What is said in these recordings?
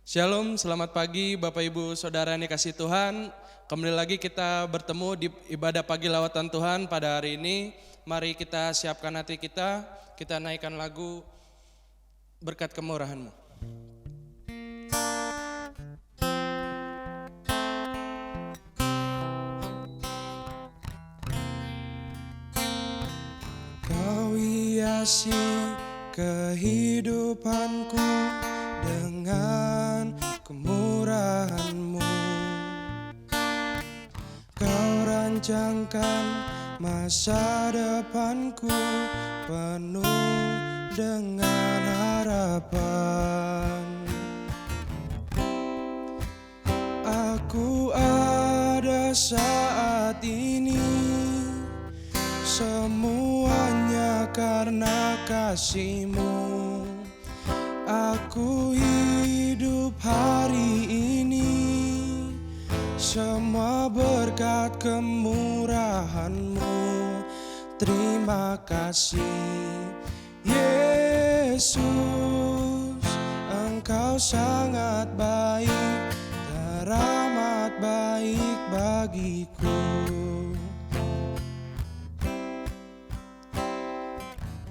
Shalom, selamat pagi Bapak Ibu Saudara yang dikasihi Tuhan. Kembali lagi kita bertemu di ibadah pagi lawatan Tuhan pada hari ini. Mari kita siapkan hati kita naikkan lagu Berkat Kemurahan-Mu. Kau hiasi kehidupanku dengan kemurahan-Mu. Kau rancangkan masa depanku penuh dengan harapan. Aku ada saat ini, semuanya karena kasih-Mu. Aku hidup hari ini, semua berkat kemurahan-Mu. Terima kasih Yesus, Engkau sangat baik, teramat baik bagiku.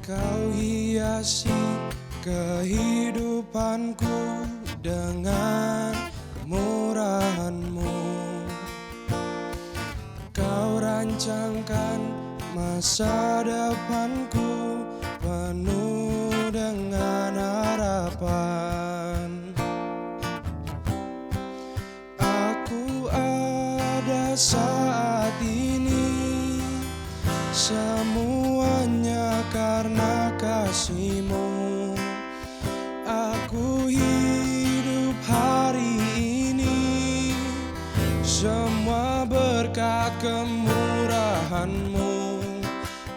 Kau hiasi kehidupanku dengan kemurahan-Mu. Kau rancangkan masa depanku penuh dengan harapan. Aku ada saat ini, semuanya karena kasih-Mu. Aku hidup hari ini, semua berkat kemurahan-Mu.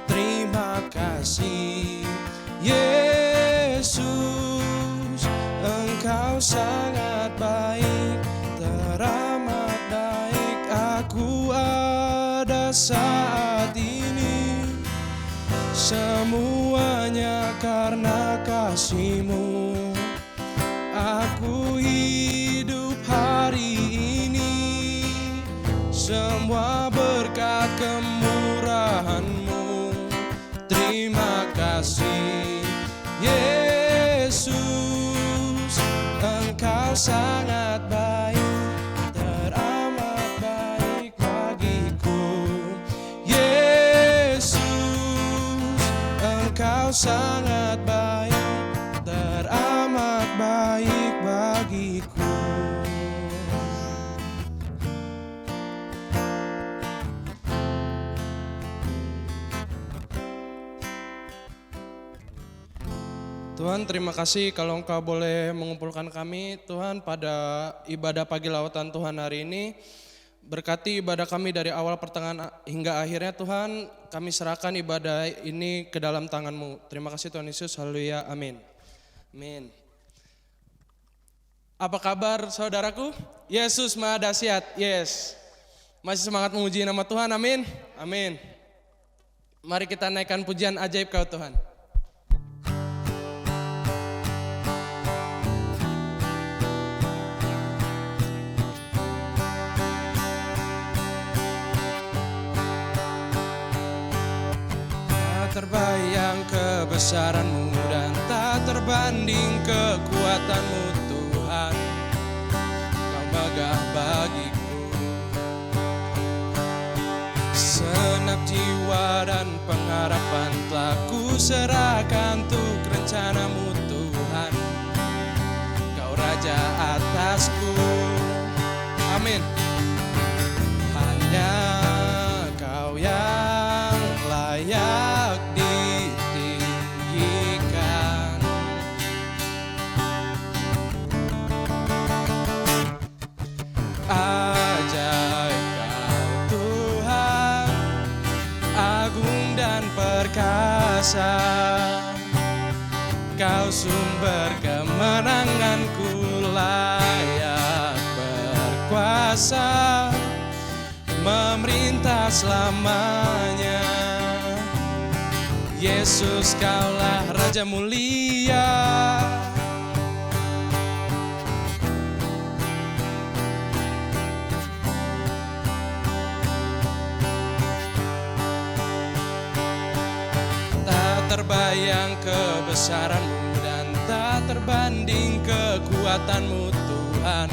Terima kasih Yesus, Engkau sangat baik, teramat baik. Aku ada saat ini, semuanya karena kasih-Mu. Aku hidup hari ini, semua berkat kemurahan-Mu. Terima kasih Yesus, Engkau sangat baik, teramat baik bagiku. Yesus, Engkau sangat baik, teramat baik bagiku. Tuhan, terima kasih kalau Engkau boleh mengumpulkan kami Tuhan pada ibadah pagi lawatan Tuhan hari ini. Berkati ibadah kami dari awal pertengahan hingga akhirnya Tuhan. Kami serahkan ibadah ini ke dalam tangan-Mu. Terima kasih Tuhan Yesus, haleluya, amin. Amin. Apa kabar saudaraku? Yesus Maha Dahsyat, yes. Masih semangat memuji nama Tuhan, amin. Amin. Mari kita naikkan pujian ajaib Kau Tuhan. Terbayang kebesaran-Mu dan tak terbanding kekuatan-Mu Tuhan. Kau megah bagiku, senap jiwa dan pengharapan telah ku serahkan untuk rencana-Mu Tuhan. Kau Raja atasku, amin. Hanya Kau yang layak ditinggikan. Ajaib Kau Tuhan, agung dan perkasa. Kau sumber kemenanganku, layak berkuasa, memerintah selamanya. Yesus, Kaulah Raja mulia, terbayang kebesaran-Mu dan tak terbanding kekuatan-Mu Tuhan.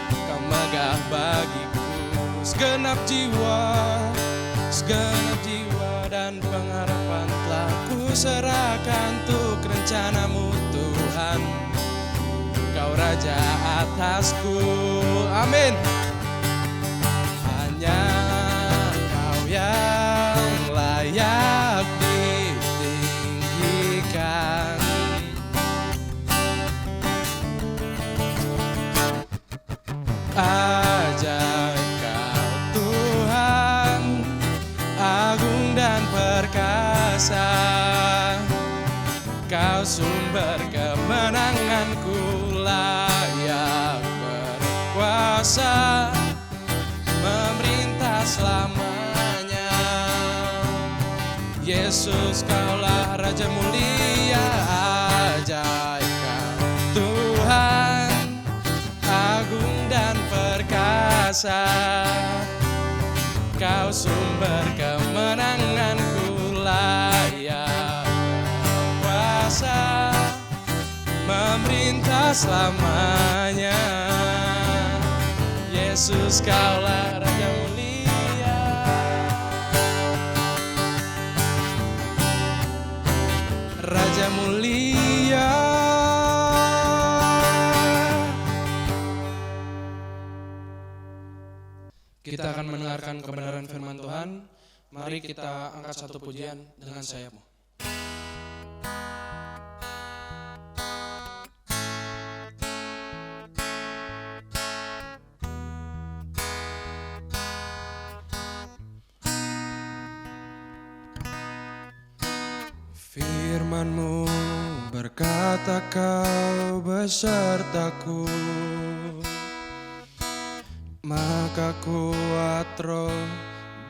Kau megah bagiku segenap jiwa dan pengharapan telah ku serahkan untuk rencana-Mu Tuhan. Kau Raja atasku, amin. Hanya Kau yang layak ditinggikan. Ajaib Kau Tuhan, agung dan perkasa. Kau sumber kemenanganku, layak berkuasa, memerintah selamanya. Yesus, Kaulah Raja mulia, ajaib Kau Tuhan, agung dan perkasa. Kau sumber kemenanganku, layak berkuasa, memerintah selamanya. Yesus, Kaulah Raja mulia. Raja mulia. Kita akan mendengarkan kebenaran firman Tuhan. Mari kita angkat satu pujian dengan sayapmu. Firman-Mu berkata Kau besertaku, maka kuat roh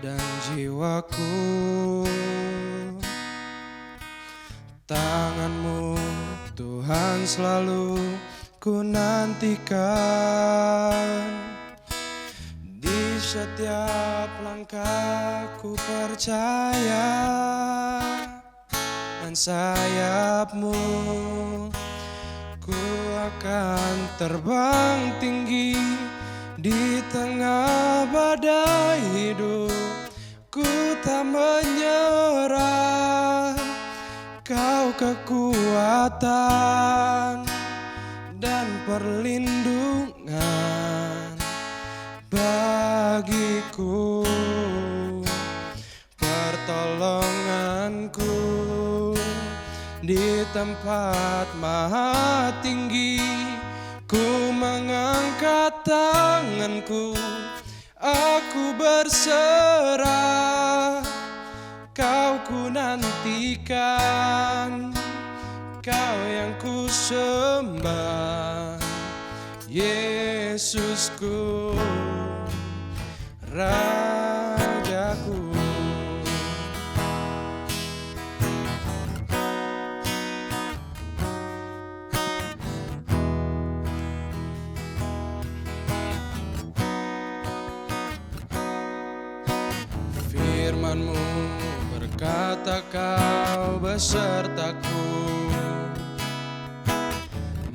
dan jiwaku. Tangan-Mu Tuhan selalu ku nantikan. Di setiap langkahku percaya, dan sayap-Mu ku akan terbang tinggi. Di tengah badai hidup ku tak menyerah. Kau kekuatan dan perlindungan bagiku, pertolonganku di tempat maha tinggi. Ku mengangkat tanganku, aku berserah. Kau ku nantikan, Kau yang ku sembah. Yesusku, Rajaku. Firman-Mu berkata Kau besertaku,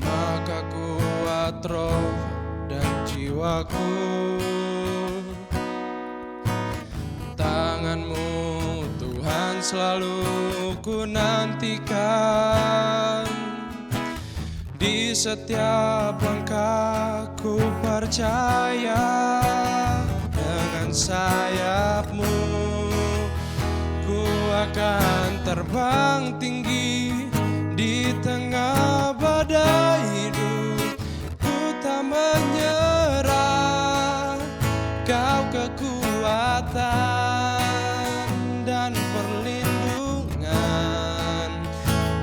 maka kuat roh dan jiwaku. Tangan-Mu Tuhan selalu ku nantikan. Di setiap langkahku percaya, dengan sayap-Mu ku akan terbang tinggi. Di tengah badai hidup ku tak menyerah. Kau kekuatan dan perlindungan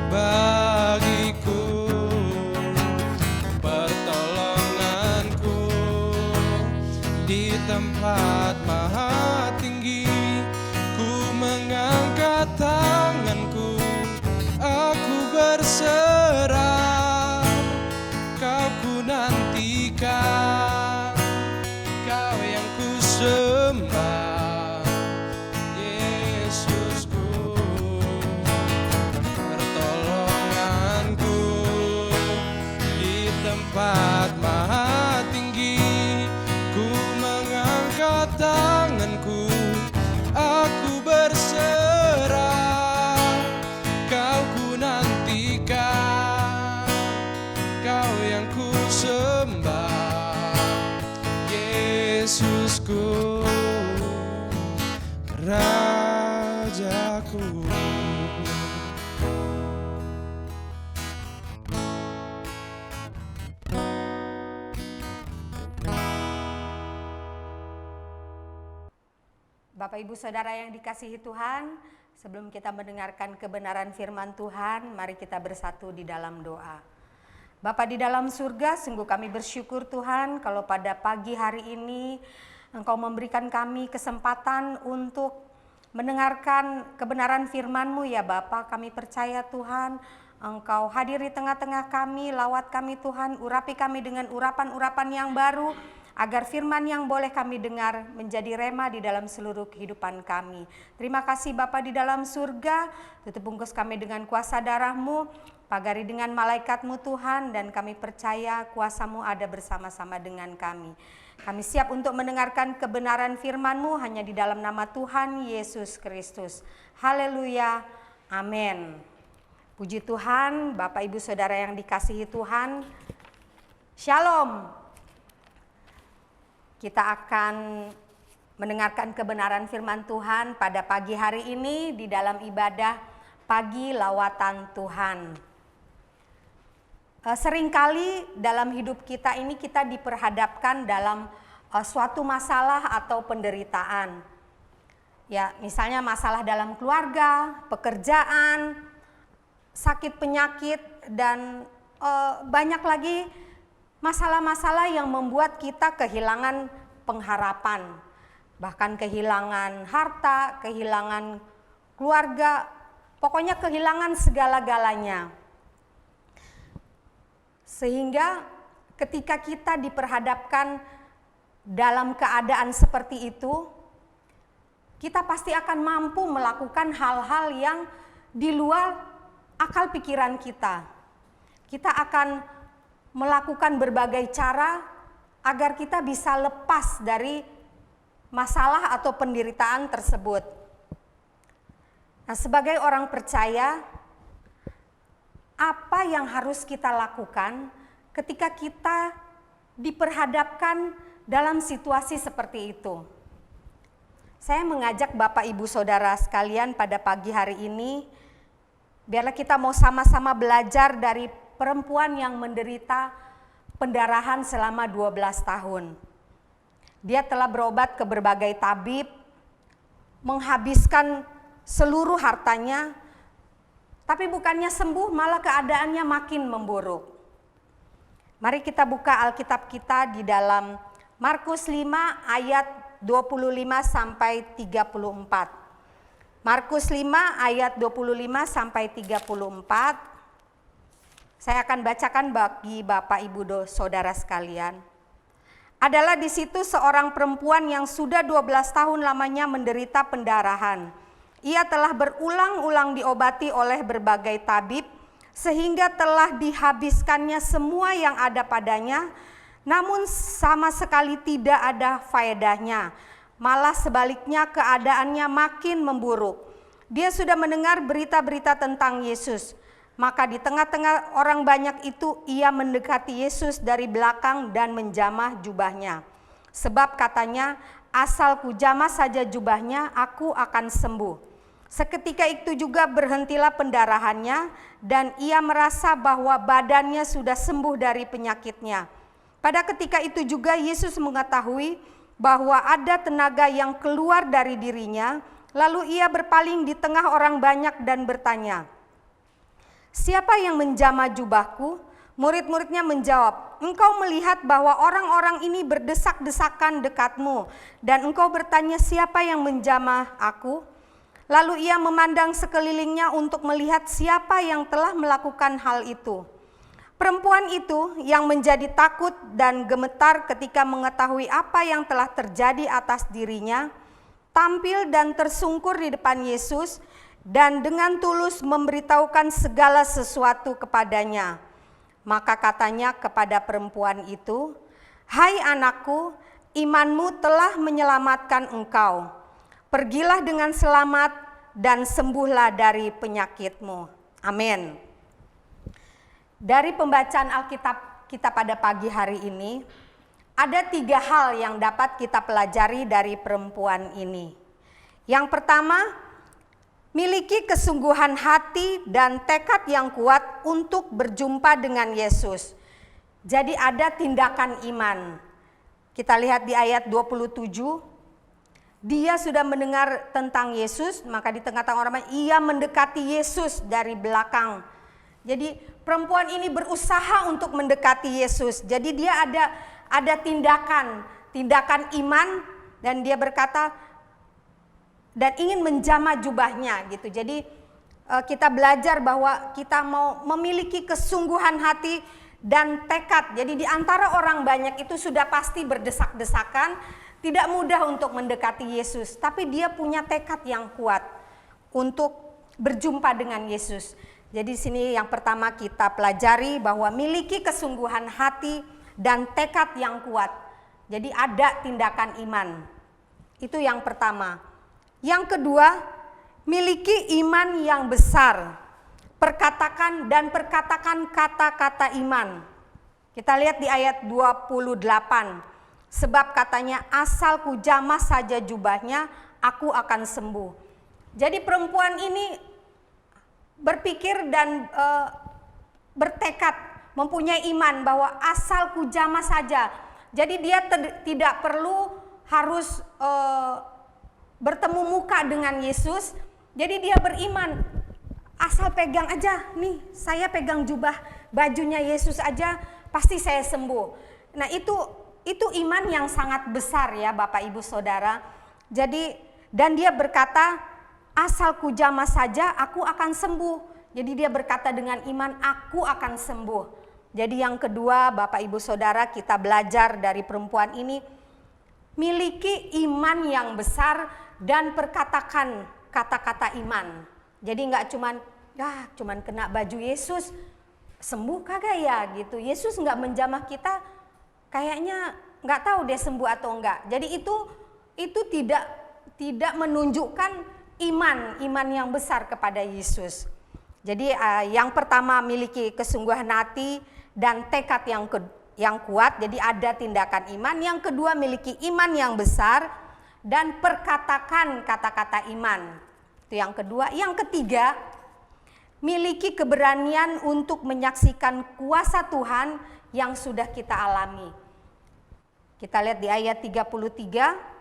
bagiku, pertolonganku di tempat maha tinggi. Ku mengangkat tanganku, aku berserah. Kau ku nantikan, Kau yang ku sembah. Yesusku, tempat maha tinggi. Ku mengangkat tanganku, aku berserah. Kau ku nantikan, Kau yang ku sembah. Yesusku, Rajaku. Bapak Ibu Saudara yang dikasihi Tuhan, sebelum kita mendengarkan kebenaran firman Tuhan, mari kita bersatu di dalam doa. Bapa di dalam surga, sungguh kami bersyukur Tuhan kalau pada pagi hari ini Engkau memberikan kami kesempatan untuk mendengarkan kebenaran firman-Mu ya Bapa. Kami percaya Tuhan, Engkau hadir di tengah-tengah kami, lawat kami Tuhan, urapi kami dengan urapan-urapan yang baru, agar firman yang boleh kami dengar menjadi rema di dalam seluruh kehidupan kami. Terima kasih Bapa di dalam surga, tutup bungkus kami dengan kuasa darah-Mu, pagari dengan malaikat-Mu Tuhan, dan kami percaya kuasa-Mu ada bersama-sama dengan kami. Kami siap untuk mendengarkan kebenaran firman-Mu hanya di dalam nama Tuhan Yesus Kristus. Haleluya, amin. Puji Tuhan, Bapak Ibu Saudara yang dikasihi Tuhan, Shalom. Kita akan mendengarkan kebenaran firman Tuhan pada pagi hari ini di dalam ibadah pagi lawatan Tuhan. Seringkali dalam hidup kita ini kita diperhadapkan dalam suatu masalah atau penderitaan. Ya, misalnya masalah dalam keluarga, pekerjaan, sakit penyakit, dan banyak lagi masalah-masalah yang membuat kita kehilangan pengharapan, bahkan kehilangan harta, kehilangan keluarga, pokoknya kehilangan segala-galanya. Sehingga ketika kita diperhadapkan dalam keadaan seperti itu, kita pasti akan mampu melakukan hal-hal yang di luar akal pikiran kita. Kita akan melakukan berbagai cara agar kita bisa lepas dari masalah atau penderitaan tersebut. Nah, sebagai orang percaya, apa yang harus kita lakukan ketika kita diperhadapkan dalam situasi seperti itu? Saya mengajak Bapak Ibu Saudara sekalian pada pagi hari ini, biarlah kita mau sama-sama belajar dari perempuan yang menderita pendarahan selama 12 tahun. Dia telah berobat ke berbagai tabib, menghabiskan seluruh hartanya, tapi bukannya sembuh, malah keadaannya makin memburuk. Mari kita buka Alkitab kita di dalam Markus 5 ayat 25 sampai 34. Markus 5 ayat 25 sampai 34. Saya akan bacakan bagi Bapak Ibu Saudara sekalian. Adalah di situ seorang perempuan yang sudah 12 tahun lamanya menderita pendarahan. Ia telah berulang-ulang diobati oleh berbagai tabib, sehingga telah dihabiskannya semua yang ada padanya, namun sama sekali tidak ada faedahnya. Malah sebaliknya keadaannya makin memburuk. Dia sudah mendengar berita-berita tentang Yesus. Maka di tengah-tengah orang banyak itu ia mendekati Yesus dari belakang dan menjamah jubahnya. Sebab katanya, asal ku jamah saja jubahnya, aku akan sembuh. Seketika itu juga berhentilah pendarahannya dan ia merasa bahwa badannya sudah sembuh dari penyakitnya. Pada ketika itu juga Yesus mengetahui bahwa ada tenaga yang keluar dari dirinya, lalu ia berpaling di tengah orang banyak dan bertanya, "Siapa yang menjamah jubahku?" Murid-muridnya menjawab, "Engkau melihat bahwa orang-orang ini berdesak-desakan dekatmu, dan engkau bertanya, siapa yang menjamah aku?" Lalu ia memandang sekelilingnya untuk melihat siapa yang telah melakukan hal itu. Perempuan itu yang menjadi takut dan gemetar ketika mengetahui apa yang telah terjadi atas dirinya, tampil dan tersungkur di depan Yesus dan dengan tulus memberitahukan segala sesuatu kepadanya. Maka katanya kepada perempuan itu, "Hai anakku, imanmu telah menyelamatkan engkau. Pergilah dengan selamat dan sembuhlah dari penyakitmu." Amin. Dari pembacaan Alkitab kita pada pagi hari ini, ada 3 hal yang dapat kita pelajari dari perempuan ini. Yang pertama, miliki kesungguhan hati dan tekad yang kuat untuk berjumpa dengan Yesus. Jadi ada tindakan iman. Kita lihat di ayat 27, dia sudah mendengar tentang Yesus, maka di tengah-tengah orang ia mendekati Yesus dari belakang. Jadi perempuan ini berusaha untuk mendekati Yesus. Jadi dia ada tindakan iman, dan dia berkata dan ingin menjamah jubahnya gitu. Jadi kita belajar bahwa kita mau memiliki kesungguhan hati dan tekad. Jadi di antara orang banyak itu sudah pasti berdesak-desakan, tidak mudah untuk mendekati Yesus, tapi dia punya tekad yang kuat untuk berjumpa dengan Yesus. Jadi sini yang pertama kita pelajari bahwa miliki kesungguhan hati dan tekad yang kuat. Jadi ada tindakan iman. Itu yang pertama. Yang kedua, miliki iman yang besar. Perkatakan kata-kata iman. Kita lihat di ayat 28. Sebab katanya, asal ku jamah saja jubahnya, aku akan sembuh. Jadi perempuan ini berpikir dan bertekad, mempunyai iman bahwa asal ku jamah saja. Jadi dia tidak perlu harus bertemu muka dengan Yesus. Jadi dia beriman, asal pegang aja, nih saya pegang jubah bajunya Yesus aja, pasti saya sembuh. Nah itu iman yang sangat besar ya Bapak Ibu Saudara. Jadi dan dia berkata, asal ku jamah saja aku akan sembuh. Jadi dia berkata dengan iman, aku akan sembuh. Jadi yang kedua Bapak Ibu Saudara, kita belajar dari perempuan ini, miliki iman yang besar dan perkatakan kata-kata iman. Jadi nggak cuman kena baju Yesus sembuh kagak ya gitu. Yesus nggak menjamah kita, kayaknya nggak tahu dia sembuh atau enggak. Jadi itu tidak menunjukkan iman yang besar kepada Yesus. Jadi yang pertama miliki kesungguhan hati dan tekad yang kuat. Jadi ada tindakan iman. Yang kedua miliki iman yang besar dan perkatakan kata-kata iman. Itu yang kedua. Yang ketiga, miliki keberanian untuk menyaksikan kuasa Tuhan yang sudah kita alami. Kita lihat di ayat 33.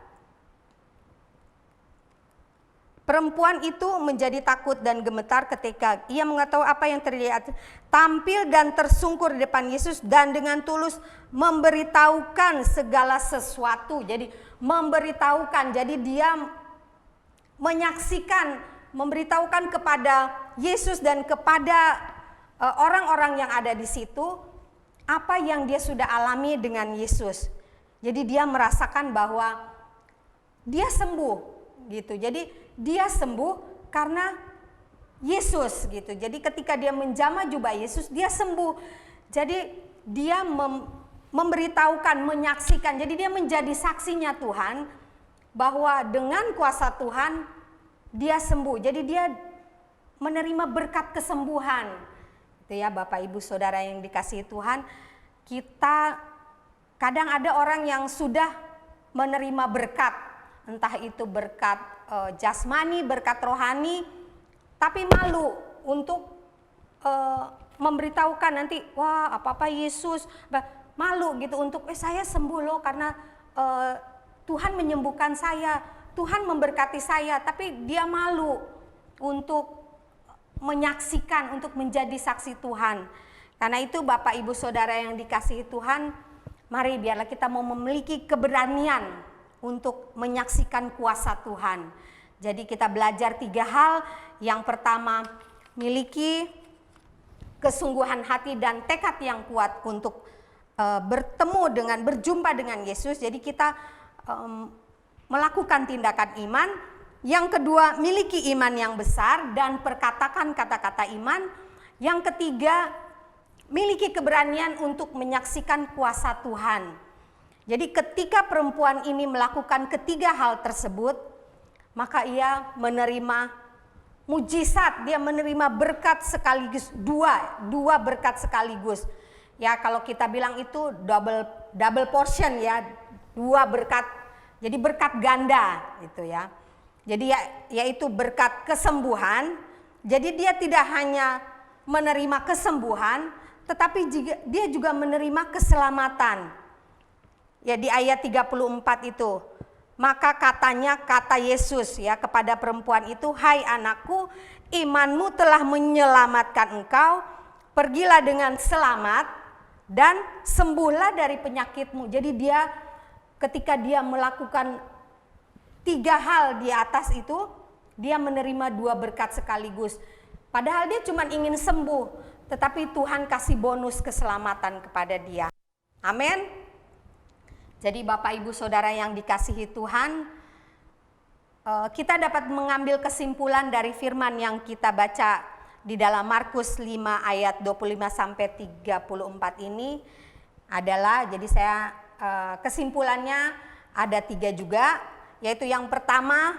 Perempuan itu menjadi takut dan gemetar ketika ia mengetahui apa yang terjadi. Tampil dan tersungkur di depan Yesus dan dengan tulus memberitahukan segala sesuatu. Jadi memberitahukan, jadi dia menyaksikan, memberitahukan kepada Yesus dan kepada orang-orang yang ada di situ apa yang dia sudah alami dengan Yesus. Jadi dia merasakan bahwa dia sembuh gitu. Jadi dia sembuh karena Yesus gitu. Jadi ketika dia menjamah jubah Yesus, dia sembuh. Jadi dia memberitahukan, menyaksikan. Jadi dia menjadi saksinya Tuhan bahwa dengan kuasa Tuhan dia sembuh. Jadi dia menerima berkat kesembuhan. Itu ya Bapak Ibu Saudara yang dikasihi Tuhan. Kita kadang ada orang yang sudah menerima berkat, entah itu berkat jasmani, berkat rohani, tapi malu untuk memberitahukan nanti, wah apa-apa Yesus, malu gitu untuk saya sembuh loh karena Tuhan menyembuhkan saya, Tuhan memberkati saya, tapi dia malu untuk menyaksikan, untuk menjadi saksi Tuhan. Karena itu Bapak Ibu Saudara yang dikasihi Tuhan, mari biarlah kita mau memiliki keberanian untuk menyaksikan kuasa Tuhan. Jadi kita belajar 3 hal. Yang pertama, miliki kesungguhan hati dan tekad yang kuat untuk berjumpa dengan Yesus. Jadi kita melakukan tindakan iman. Yang kedua, miliki iman yang besar dan perkatakan kata-kata iman. Yang ketiga, miliki keberanian untuk menyaksikan kuasa Tuhan. Jadi ketika perempuan ini melakukan ketiga hal tersebut, maka ia menerima mujizat, dia menerima berkat sekaligus, dua berkat sekaligus. Ya kalau kita bilang itu double portion ya, dua berkat, jadi berkat ganda gitu ya. Jadi yaitu berkat kesembuhan. Jadi dia tidak hanya menerima kesembuhan, tetapi dia juga menerima keselamatan. Ya di ayat 34 itu. Maka kata Yesus ya kepada perempuan itu, "Hai anakku, imanmu telah menyelamatkan engkau. Pergilah dengan selamat dan sembuhlah dari penyakitmu." Jadi dia ketika dia melakukan tiga hal di atas itu, dia menerima dua berkat sekaligus. Padahal dia cuma ingin sembuh, tetapi Tuhan kasih bonus keselamatan kepada dia. Amin. Jadi Bapak Ibu Saudara yang dikasihi Tuhan, kita dapat mengambil kesimpulan dari firman yang kita baca di dalam Markus 5 ayat 25 sampai 34 ini adalah, jadi saya kesimpulannya ada 3 juga, yaitu yang pertama,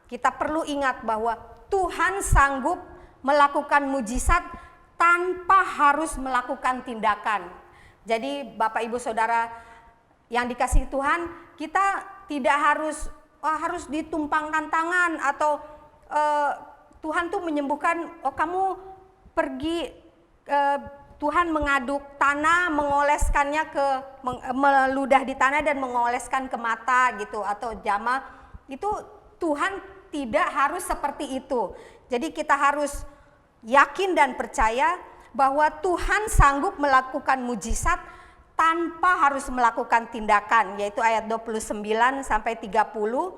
kita perlu ingat bahwa Tuhan sanggup melakukan mujizat tanpa harus melakukan tindakan. Jadi Bapak Ibu Saudara yang dikasihi Tuhan, kita tidak harus ditumpangkan tangan atau Tuhan tuh menyembuhkan, kamu pergi, Tuhan mengaduk tanah, mengoleskannya meludah di tanah dan mengoleskan ke mata gitu, atau jama. Itu Tuhan tidak harus seperti itu. Jadi kita harus yakin dan percaya bahwa Tuhan sanggup melakukan mujizat tanpa harus melakukan tindakan, yaitu ayat 29 sampai 30.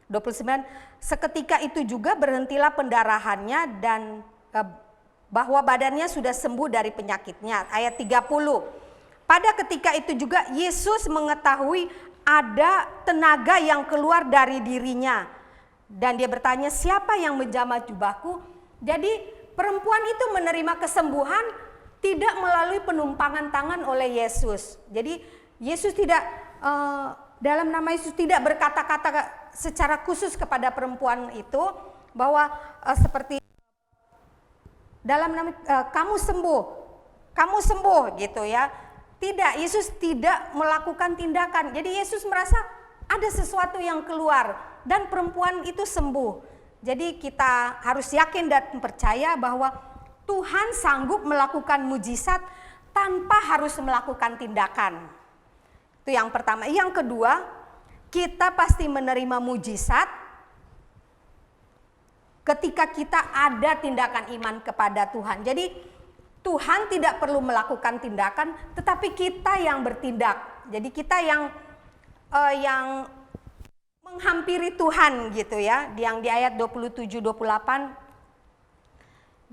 29, seketika itu juga berhentilah pendarahannya dan bahwa badannya sudah sembuh dari penyakitnya. Ayat 30. Pada ketika itu juga Yesus mengetahui ada tenaga yang keluar dari dirinya dan dia bertanya, "Siapa yang menjamah jubahku?" Jadi perempuan itu menerima kesembuhan tidak melalui penumpangan tangan oleh Yesus. Jadi Yesus tidak dalam nama Yesus tidak berkata-kata secara khusus kepada perempuan itu bahwa seperti dalam nama kamu sembuh gitu ya. Tidak, Yesus tidak melakukan tindakan. Jadi Yesus merasa ada sesuatu yang keluar dan perempuan itu sembuh. Jadi kita harus yakin dan percaya bahwa Tuhan sanggup melakukan mujizat tanpa harus melakukan tindakan. Itu yang pertama. Yang kedua, kita pasti menerima mujizat ketika kita ada tindakan iman kepada Tuhan. Jadi Tuhan tidak perlu melakukan tindakan, tetapi kita yang bertindak. Jadi kita yang menghampiri Tuhan gitu ya. Yang di ayat 27-28,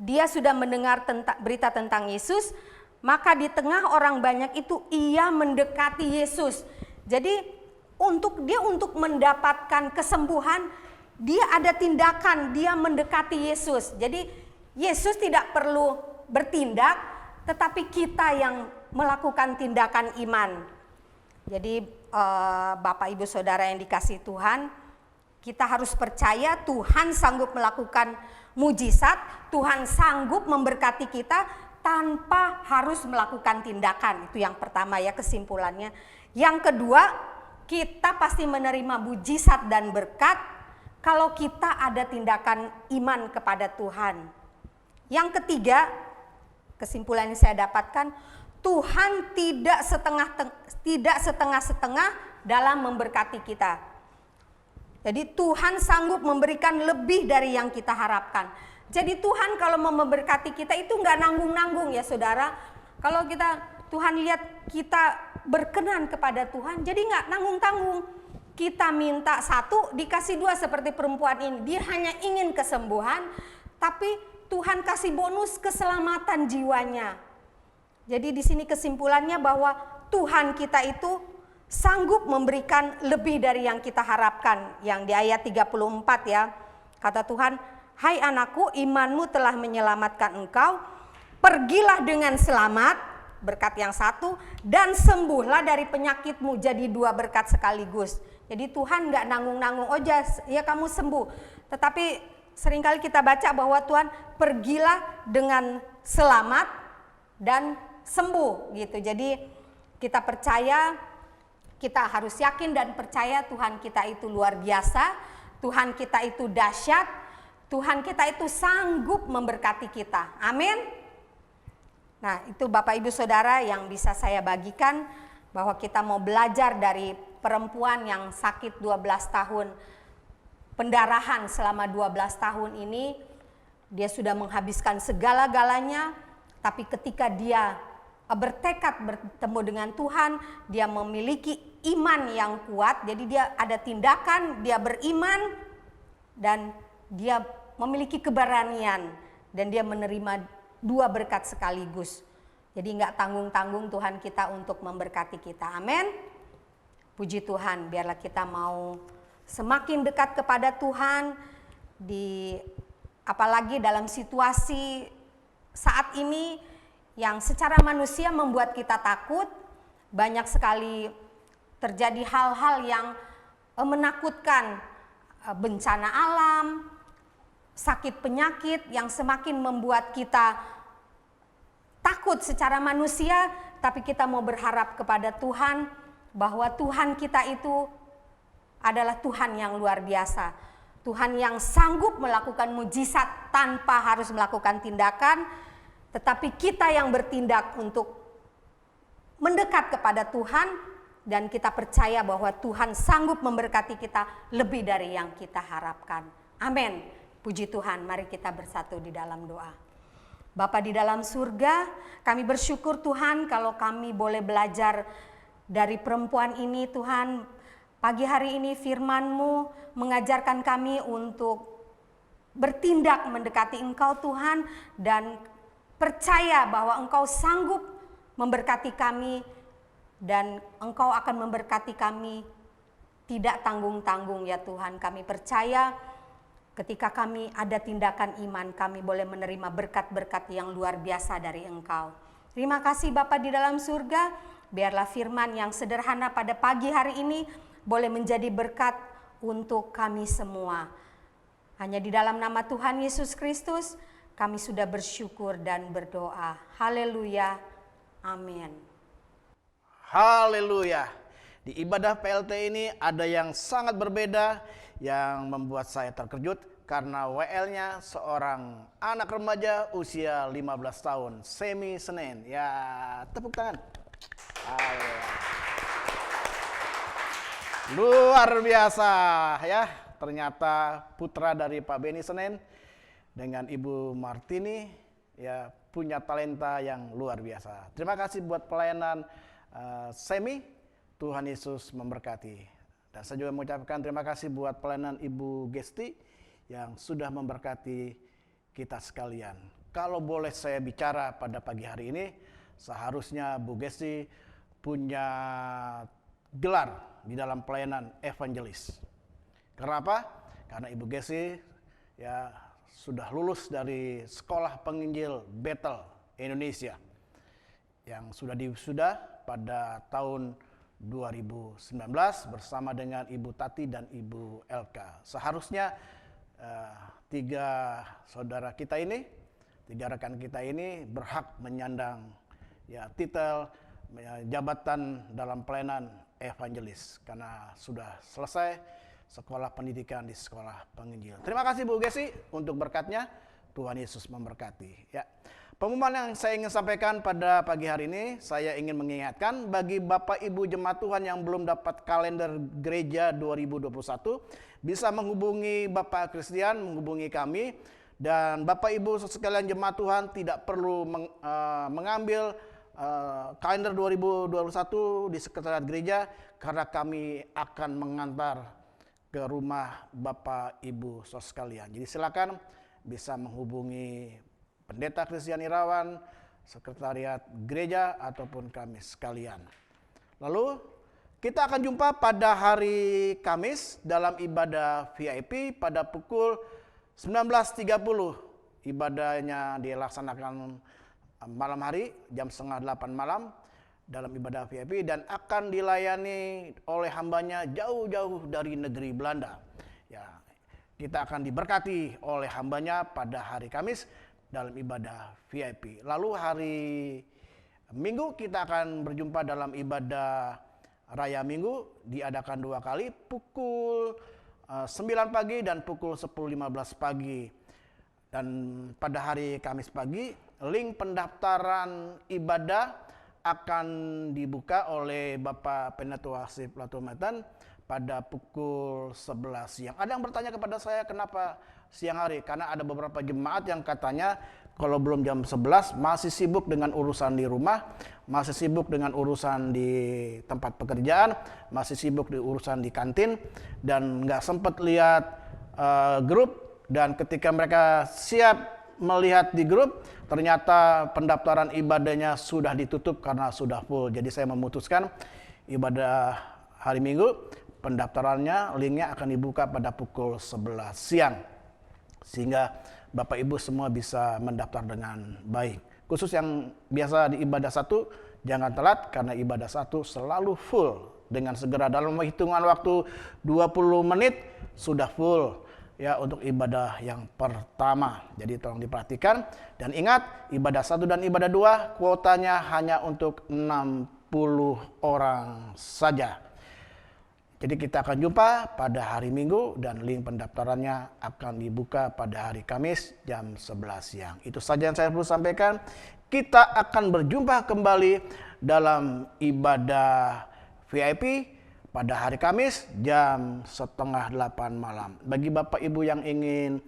dia sudah mendengar berita tentang Yesus, maka di tengah orang banyak itu ia mendekati Yesus. Jadi untuk mendapatkan kesembuhan, dia ada tindakan, dia mendekati Yesus. Jadi Yesus tidak perlu bertindak, tetapi kita yang melakukan tindakan iman. Jadi Bapak Ibu Saudara yang dikasihi Tuhan, kita harus percaya Tuhan sanggup melakukan mujizat, Tuhan sanggup memberkati kita tanpa harus melakukan tindakan. Itu yang pertama ya kesimpulannya. Yang kedua, kita pasti menerima mujizat dan berkat kalau kita ada tindakan iman kepada Tuhan. Yang ketiga, kesimpulan yang saya dapatkan, Tuhan tidak setengah-setengah dalam memberkati kita. Jadi Tuhan sanggup memberikan lebih dari yang kita harapkan. Jadi Tuhan kalau mau memberkati kita itu nggak nanggung-nanggung ya saudara. Kalau Tuhan lihat kita berkenan kepada Tuhan, jadi nggak nanggung-tanggung. Kita minta 1 dikasih 2 seperti perempuan ini. Dia hanya ingin kesembuhan, tapi Tuhan kasih bonus keselamatan jiwanya. Jadi di sini kesimpulannya bahwa Tuhan kita itu sanggup memberikan lebih dari yang kita harapkan. Yang di ayat 34 ya, kata Tuhan, "Hai anakku, imanmu telah menyelamatkan engkau. Pergilah dengan selamat berkat yang satu, dan sembuhlah dari penyakitmu, jadi 2 berkat sekaligus. Jadi Tuhan nggak nanggung-nanggung, oh ya kamu sembuh. Tetapi seringkali kita baca bahwa Tuhan pergilah dengan selamat dan sembuh gitu. Jadi kita percaya, kita harus yakin dan percaya Tuhan kita itu luar biasa, Tuhan kita itu dahsyat, Tuhan kita itu sanggup memberkati kita. Amin. Nah, itu Bapak Ibu Saudara yang bisa saya bagikan, bahwa kita mau belajar dari perempuan yang sakit 12 tahun, pendarahan selama 12 tahun ini. Dia sudah menghabiskan segala-galanya, tapi ketika dia bertekad bertemu dengan Tuhan, dia memiliki iman yang kuat. Jadi dia ada tindakan, dia beriman, dan dia memiliki keberanian, dan dia menerima 2 berkat sekaligus. Jadi nggak tanggung-tanggung Tuhan kita untuk memberkati kita. Amin. Puji Tuhan, biarlah kita mau semakin dekat kepada Tuhan, apalagi dalam situasi saat ini yang secara manusia membuat kita takut. Banyak sekali terjadi hal-hal yang menakutkan, bencana alam, sakit penyakit yang semakin membuat kita takut secara manusia, tapi kita mau berharap kepada Tuhan bahwa Tuhan kita itu adalah Tuhan yang luar biasa. Tuhan yang sanggup melakukan mujizat tanpa harus melakukan tindakan, tetapi kita yang bertindak untuk mendekat kepada Tuhan, dan kita percaya bahwa Tuhan sanggup memberkati kita lebih dari yang kita harapkan. Amin. Puji Tuhan, mari kita bersatu di dalam doa. Bapa di dalam surga, kami bersyukur Tuhan kalau kami boleh belajar dari perempuan ini Tuhan. Pagi hari ini firman-Mu mengajarkan kami untuk bertindak mendekati Engkau Tuhan, dan percaya bahwa Engkau sanggup memberkati kami, dan Engkau akan memberkati kami tidak tanggung-tanggung ya Tuhan. Kami percaya ketika kami ada tindakan iman, kami boleh menerima berkat-berkat yang luar biasa dari Engkau. Terima kasih Bapa di dalam surga, biarlah firman yang sederhana pada pagi hari ini boleh menjadi berkat untuk kami semua. Hanya di dalam nama Tuhan Yesus Kristus kami sudah bersyukur dan berdoa. Haleluya. Amin. Haleluya. Di ibadah PLT ini ada yang sangat berbeda yang membuat saya terkejut karena WL-nya seorang anak remaja usia 15 tahun, Semi Senen. Ya, tepuk tangan. Haleluya. Luar biasa ya. Ternyata putra dari Pak Beni Senen dengan Ibu Martini ya punya talenta yang luar biasa. Terima kasih buat pelayanan Semi. Tuhan Yesus memberkati. Dan saya juga mengucapkan terima kasih buat pelayanan Ibu Gesti yang sudah memberkati kita sekalian. Kalau boleh saya bicara pada pagi hari ini, seharusnya Bu Gesti punya gelar di dalam pelayanan evangelis. Kenapa? Karena Ibu Gesti ya sudah lulus dari Sekolah Penginjil Bethel Indonesia yang sudah diwisuda pada tahun 2019 bersama dengan Ibu Tati dan Ibu Elka. Seharusnya 3 saudara kita ini, 3 rekan kita ini berhak menyandang ya titel jabatan dalam pelayanan evangelis karena sudah selesai sekolah pendidikan di Sekolah Penginjil. Terima kasih Bu Gesi untuk berkatnya. Tuhan Yesus memberkati. Ya. Pengumuman yang saya ingin sampaikan pada pagi hari ini, saya ingin mengingatkan bagi Bapak Ibu jemaat Tuhan yang belum dapat kalender gereja 2021, bisa menghubungi Bapak Christian, menghubungi kami, dan Bapak Ibu sekalian jemaat Tuhan tidak perlu mengambil kalender 2021 di sekretariat gereja, karena kami akan mengantar ke rumah Bapak Ibu sekalian. Jadi silakan bisa menghubungi Pendeta Christian Irawan, sekretariat gereja, ataupun kami sekalian. Lalu kita akan jumpa pada hari Kamis dalam ibadah VIP pada pukul 19.30. Ibadahnya dilaksanakan malam hari jam 7:30 malam dalam ibadah VIP, dan akan dilayani oleh hambanya jauh-jauh dari negeri Belanda. Ya, kita akan diberkati oleh hambanya pada hari Kamis dalam ibadah VIP. Lalu hari Minggu kita akan berjumpa dalam ibadah Raya Minggu, diadakan 2 kali, pukul 9 pagi dan pukul 10.15 pagi. Dan pada hari Kamis pagi, link pendaftaran ibadah akan dibuka oleh Bapak Penatua Sip Latomatan pada pukul 11 siang. Ada yang bertanya kepada saya, kenapa siang hari? Karena ada beberapa jemaat yang katanya kalau belum jam 11 masih sibuk dengan urusan di rumah, masih sibuk dengan urusan di tempat pekerjaan, masih sibuk di urusan di kantin, dan nggak sempat lihat grup. Dan ketika mereka siap melihat di grup, ternyata pendaftaran ibadahnya sudah ditutup karena sudah full. Jadi saya memutuskan ibadah hari Minggu, pendaftarannya, linknya akan dibuka pada pukul 11 siang. Sehingga Bapak Ibu semua bisa mendaftar dengan baik. Khusus yang biasa di ibadah 1, jangan telat karena ibadah 1 selalu full. Dengan segera dalam hitungan waktu 20 menit sudah full. Ya, untuk ibadah yang pertama. Jadi tolong diperhatikan. Dan ingat, ibadah 1 dan ibadah 2 kuotanya hanya untuk 60 orang saja. Jadi kita akan jumpa pada hari Minggu dan link pendaftarannya akan dibuka pada hari Kamis jam 11 siang. Itu saja yang saya perlu sampaikan. Kita akan berjumpa kembali dalam ibadah VIP pada hari Kamis jam 7:30 malam. Bagi Bapak Ibu yang ingin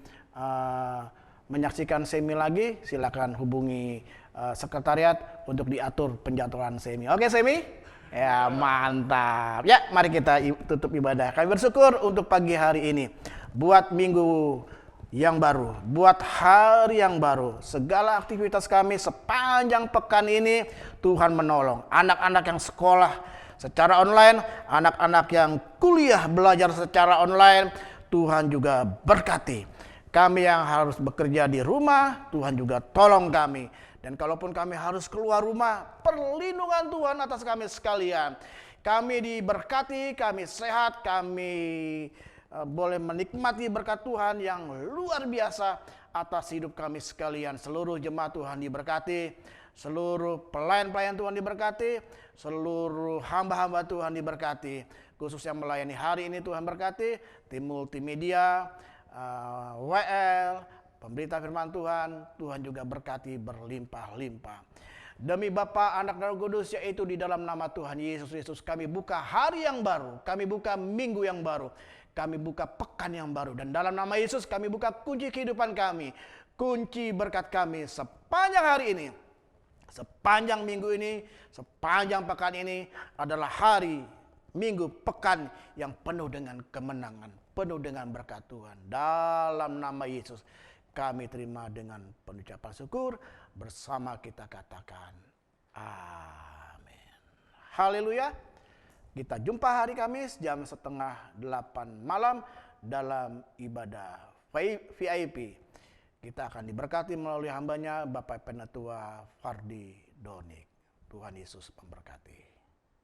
menyaksikan semi lagi, silakan hubungi sekretariat untuk diatur penjadwalan semi. Oke semi? Ya mantap. Ya mari kita tutup ibadah. Kami bersyukur untuk pagi hari ini. Buat minggu yang baru, buat hari yang baru, segala aktivitas kami sepanjang pekan ini Tuhan menolong. Anak-anak yang sekolah secara online, anak-anak yang kuliah belajar secara online, Tuhan juga berkati. Kami yang harus bekerja di rumah, Tuhan juga tolong kami. Dan kalaupun kami harus keluar rumah, perlindungan Tuhan atas kami sekalian. Kami diberkati, kami sehat, kami boleh menikmati berkat Tuhan yang luar biasa atas hidup kami sekalian. Seluruh jemaat Tuhan diberkati, seluruh pelayan-pelayan Tuhan diberkati, seluruh hamba-hamba Tuhan diberkati. Khusus yang melayani hari ini Tuhan berkati, tim multimedia, WL, pemberita firman Tuhan, Tuhan juga berkati berlimpah-limpah. Demi Bapa, Anak dan Roh Kudus, yaitu di dalam nama Tuhan Yesus Kristus, kami buka hari yang baru, kami buka minggu yang baru, kami buka pekan yang baru. Dan dalam nama Yesus kami buka kunci kehidupan kami, kunci berkat kami sepanjang hari ini. Sepanjang minggu ini, sepanjang pekan ini adalah hari, minggu, pekan yang penuh dengan kemenangan, penuh dengan berkat Tuhan. Dalam nama Yesus kami terima dengan pengucapan syukur, bersama kita katakan amin. Haleluya. Kita jumpa hari Kamis jam 7:30 malam dalam ibadah VIP. Kita akan diberkati melalui hambanya Bapak Penatua Fardi Donik. Tuhan Yesus memberkati.